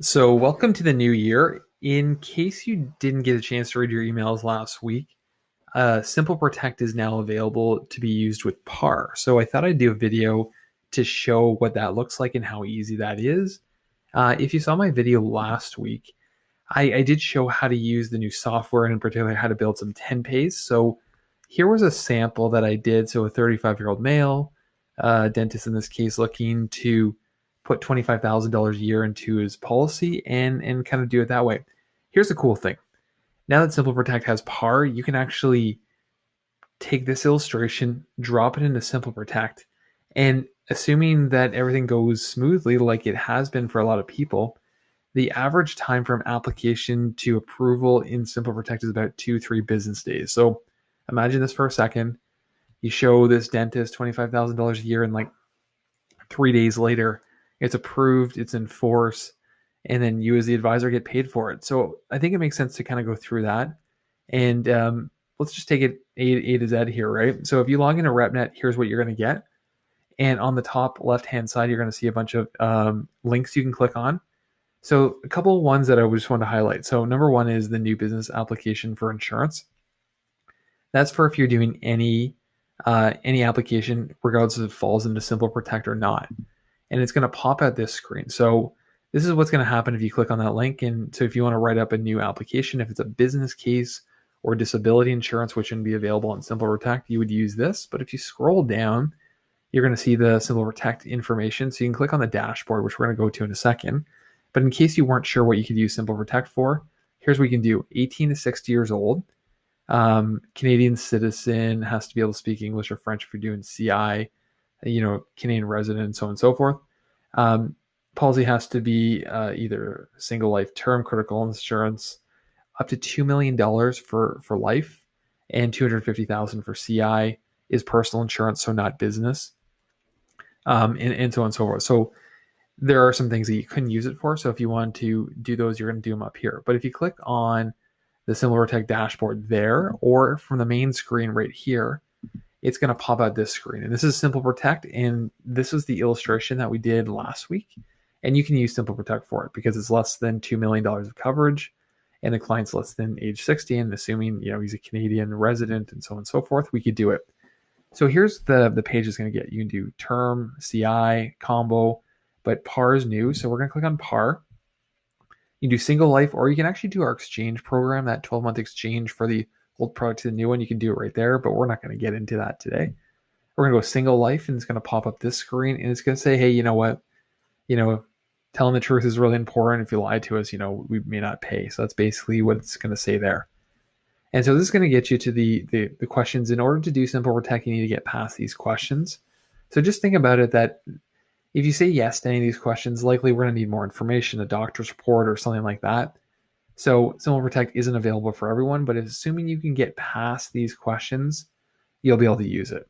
So, welcome to the new year. In case you didn't get a chance to read your emails last week, Simple Protect is now available to be used with PAR. So, I thought I'd do a video to show what that looks like and how easy that is. If you saw my video last week, I did show how to use the new software and, in particular, how to build some 10 pays. So, here was a sample that I did. So, a 35-year-old male, dentist in this case, looking to put $25,000 a year into his policy and kind of do it that way. Here's the cool thing. Now that Simple Protect has PAR, you can actually take this illustration, drop it into Simple Protect, and assuming that everything goes smoothly like it has been for a lot of people, the average time from application to approval in Simple Protect is about 2-3 business days. So imagine this for a second. You show this dentist $25,000 a year, and like 3 days later, it's approved, it's in force, and then you as the advisor get paid for it. So I think it makes sense to kind of go through that. And let's just take it A to Z here, right? So if you log into RepNet, here's what you're going to get. And on the top left-hand side, you're going to see a bunch of links you can click on. So a couple of ones that I just want to highlight. So number one is the new business application for insurance. That's for if you're doing any application, regardless if it falls into Simple Protect or not. And it's going to pop out this screen. So this is what's going to happen if you click on that link. And so if you want to write up a new application, if it's a business case or disability insurance, which can be available on Simple Protect, you would use this. But if you scroll down, you're going to see the Simple Protect information. So you can click on the dashboard, which we're going to go to in a second. But in case you weren't sure what you could use Simple Protect for, here's what you can do. 18 to 60 years old, Canadian citizen, has to be able to speak English or French if you're doing CI, Canadian resident, so on and so forth. Policy has to be either single life term critical insurance, up to $2 million for life, and $250,000 for CI is personal insurance, so not business, and so on and so forth. So there are some things that you couldn't use it for. So if you want to do those, you're going to do them up here. But if you click on the Simple Protect dashboard there, or from the main screen right here, it's going to pop out this screen. And this is Simple Protect, and this is the illustration that we did last week. And you can use Simple Protect for it because it's less than $2 million of coverage, and the client's less than age 60, and assuming he's a Canadian resident and so on and so forth, we could do it. So here's the page it's going to get. You can do term, CI, combo, but PAR is new. So we're going to click on PAR. You can do single life, or you can actually do our exchange program, that 12-month exchange for the old product to the new one. You can do it right there, but we're not going to get into that today. We're going to go single life, and it's going to pop up this screen, and it's going to say, hey, you know what? Telling the truth is really important. If you lie to us, we may not pay. So that's basically what it's going to say there. And so this is going to get you to the questions. In order to do Simple Protect, you need to get past these questions. So just think about it that if you say yes to any of these questions, likely we're going to need more information, a doctor's report or something like that. So Simple Protect isn't available for everyone, but assuming you can get past these questions, you'll be able to use it.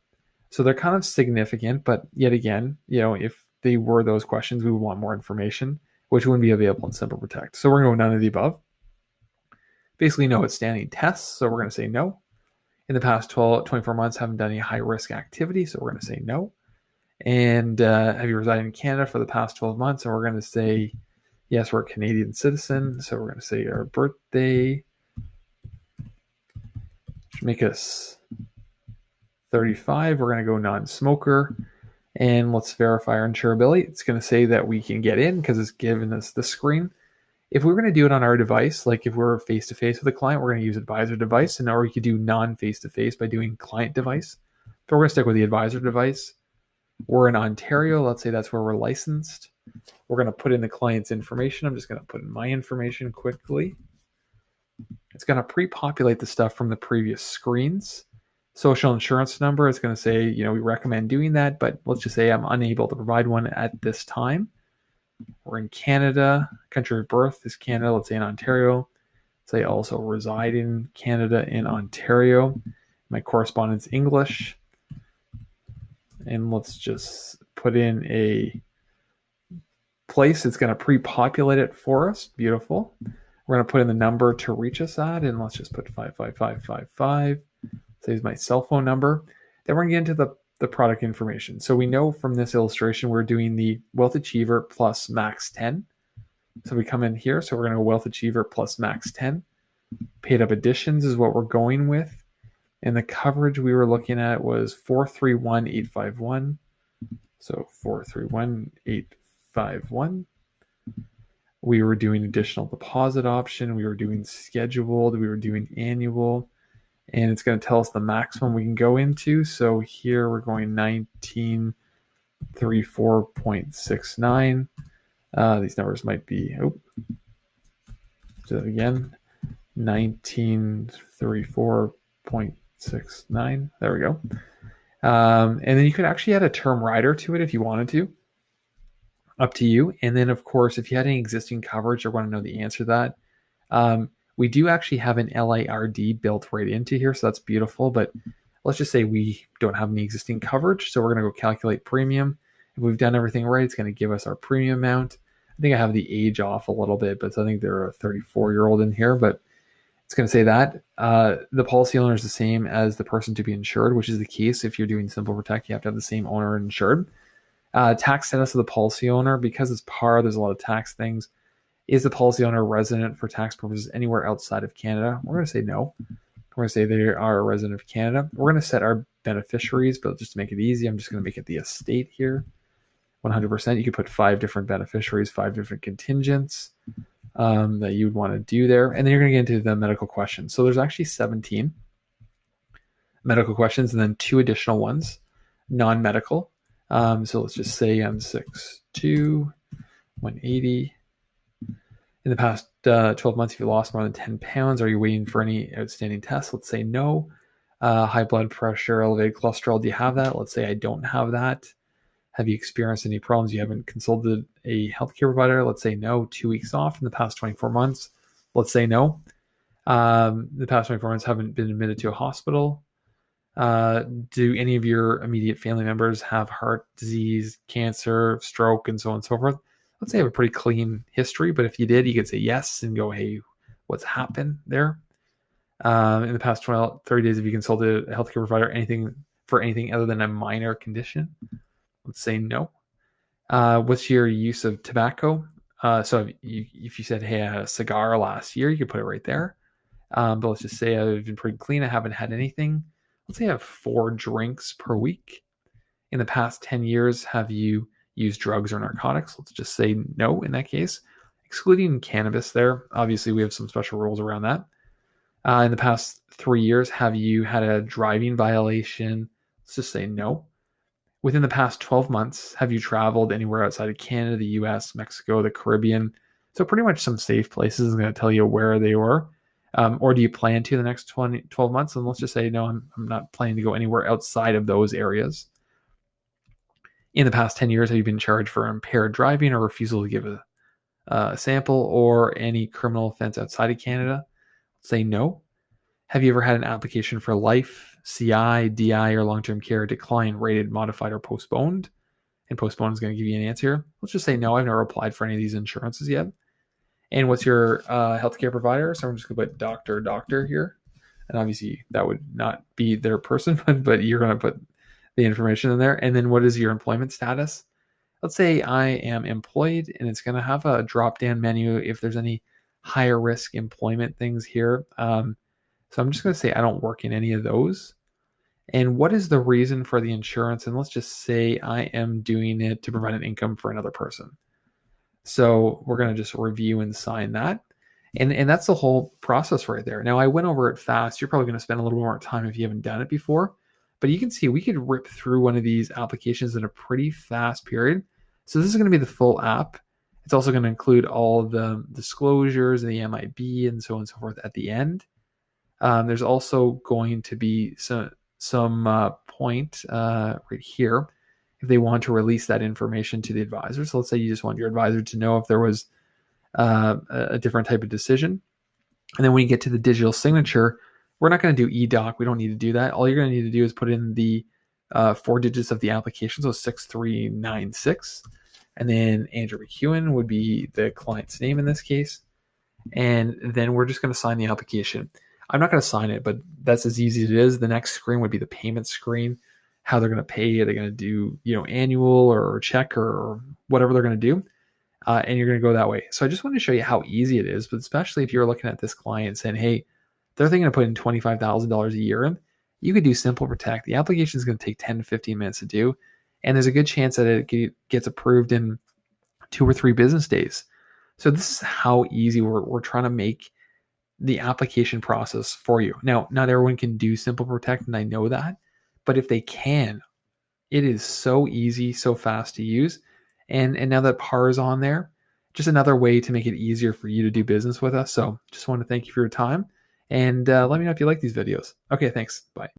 So they're kind of significant, but yet again, if they were those questions, we would want more information, which wouldn't be available in Simple Protect. So we're going to go none of the above. Basically, no outstanding tests, so we're going to say no. In the past 24 months, haven't done any high-risk activity, so we're going to say no. And have you resided in Canada for the past 12 months? And we're going to say, yes, we're a Canadian citizen. So we're going to say our birthday should make us 35. We're going to go non-smoker. And let's verify our insurability. It's going to say that we can get in because it's given us the screen. If we're going to do it on our device, like if we're face-to-face with a client, we're going to use advisor device. And or we could do non-face-to-face by doing client device. But we're going to stick with the advisor device. We're in Ontario. Let's say that's where we're licensed. We're going to put in the client's information. I'm just going to put in my information quickly. It's going to pre-populate the stuff from the previous screens. Social insurance number is going to say, we recommend doing that, but let's just say I'm unable to provide one at this time. We're in Canada. Country of birth is Canada. Let's say in Ontario. Say also reside in Canada in Ontario. My correspondence English. And let's just put in a place. It's going to pre-populate it for us. Beautiful. We're going to put in the number to reach us at, and let's just put 55555. Saves my cell phone number. Then we're going to get into the product information. So we know from this illustration, we're doing the Wealth Achiever plus Max 10. So we come in here. So we're going to go Wealth Achiever plus max 10. Paid up additions is what we're going with. And the coverage we were looking at was 431,851. So 431,851. We were doing additional deposit option. We were doing scheduled. We were doing annual. And it's going to tell us the maximum we can go into. So here we're going 1934.69. These numbers might be, do that again, 1934.69. There we go. And then you could actually add a term rider to it if you wanted to. Up to you. And then, of course, if you had any existing coverage or want to know the answer to that, we do actually have an LIRD built right into here, so that's beautiful. But let's just say we don't have any existing coverage, so we're going to go calculate premium. If we've done everything right, it's going to give us our premium amount. I think I have the age off a little bit, but I think they're a 34-year-old in here, but it's going to say that. The policy owner is the same as the person to be insured, which is the case. If you're doing Simple Protect, you have to have the same owner insured. Tax status of the policy owner, because it's par, there's a lot of tax things. Is the policy owner resident for tax purposes anywhere outside of Canada? We're going to say no. We're going to say they are a resident of Canada. We're going to set our beneficiaries, but just to make it easy, I'm just going to make it the estate here. 100%. You could put 5 different beneficiaries, 5 different contingents that you would want to do there. And then you're going to get into the medical questions. So there's actually 17 medical questions and then 2 additional ones, non-medical. So let's just say I'm 6'2", 180. In the past 12 months, if you lost more than 10 pounds, are you waiting for any outstanding tests? Let's say no. High blood pressure, elevated cholesterol, do you have that? Let's say I don't have that. Have you experienced any problems? You haven't consulted a healthcare provider? Let's say no. 2 weeks off in the past 24 months? Let's say no. The past 24 months haven't been admitted to a hospital. Do any of your immediate family members have heart disease, cancer, stroke, and so on and so forth? Let's say I have a pretty clean history, but if you did, you could say yes and go, hey, what's happened there? In the past 30 days, have you consulted a healthcare provider for anything other than a minor condition? Let's say no. What's your use of tobacco? So if you said, hey, I had a cigar last year, you could put it right there. But let's just say I've been pretty clean. I haven't had anything. Let's say I have 4 drinks per week. In the past 10 years, have you used drugs or narcotics? Let's just say no in that case. Excluding cannabis there. Obviously, we have some special rules around that. In the past 3 years, have you had a driving violation? Let's just say no. Within the past 12 months, have you traveled anywhere outside of Canada, the US, Mexico, the Caribbean? So pretty much some safe places. I'm going to tell you where they were. Or do you plan to the next 12 months? And let's just say, no, I'm not planning to go anywhere outside of those areas. In the past 10 years, have you been charged for impaired driving or refusal to give a sample or any criminal offense outside of Canada? Say no. Have you ever had an application for life, CI, DI, or long-term care declined, rated, modified, or postponed? And postponed is going to give you an answer. Let's just say no, I've never applied for any of these insurances yet. And what's your healthcare provider? So I'm just going to put doctor here. And obviously that would not be their person, but you're going to put the information in there. And then what is your employment status? Let's say I am employed, and it's going to have a drop-down menu if there's any higher risk employment things here. So I'm just going to say I don't work in any of those. And what is the reason for the insurance? And let's just say I am doing it to provide an income for another person. So we're going to just review and sign that. And that's the whole process right there. Now, I went over it fast. You're probably going to spend a little more time if you haven't done it before. But you can see we could rip through one of these applications in a pretty fast period. So this is going to be the full app. It's also going to include all of the disclosures and the MIB and so on and so forth at the end. There's also going to be some point right here if they want to release that information to the advisor. So let's say you just want your advisor to know if there was a different type of decision. And then when you get to the digital signature, we're not going to do eDoc. We don't need to do that. All you're going to need to do is put in the 4 digits of the application, so 6396. And then Andrew McEwen would be the client's name in this case. And then we're just going to sign the application. I'm not going to sign it, but that's as easy as it is. The next screen would be the payment screen, how they're going to pay. Are they going to do, annual or check or whatever they're going to do? and you're going to go that way. So I just wanted to show you how easy it is, but especially if you're looking at this client saying, hey, they're thinking of putting $25,000 a year in, you could do Simple Protect. The application is going to take 10 to 15 minutes to do, and there's a good chance that it gets approved in 2 or 3 business days. So this is how easy we're trying to make the application process for you. Now, not everyone can do Simple Protect, and I know that, but if they can, it is so easy, so fast to use. And now that PAR is on there, just another way to make it easier for you to do business with us. So just want to thank you for your time, and let me know if you like these videos. Okay, thanks. Bye.